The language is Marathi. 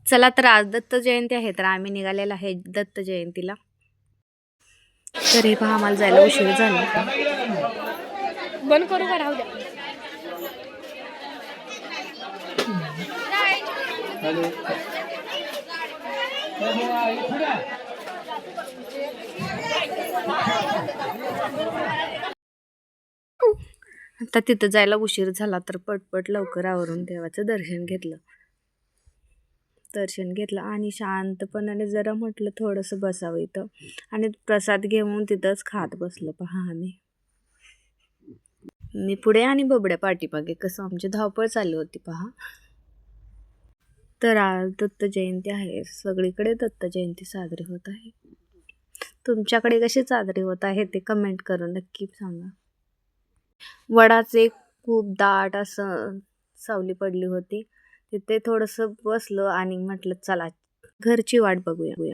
चला तर आज दत्त जयंती आहे, तर आम्ही निघालेलो आहे दत्त जयंतीला. तर हे पहा, आम्हाला जायला उशीर झाला. बंद करू का राहू द्या. आता तिथं जायला उशीर झाला, तर पटपट लवकर आवरून देवाचं दर्शन घेतलं आणि शांतपणाने जरा म्हटलं थोडंसं बसावं इथं, आणि प्रसाद घेऊन तिथंच खात बसलो. पहा, मी पुढे आणि बबड्या पाठीमागे, कसं आमची धावपळ चालू होती पहा. तर आज दत्त जयंती आहे, सगळीकडे दत्त जयंती साजरी होत आहे. तुमच्याकडे कशी साजरी होत आहे ते कमेंट करून नक्की सांगा. वडाचे खूप दाट असं सावली पडली होती, तिथे थोडंसं बसलो आणि म्हटलं चला घरची वाट बघूया.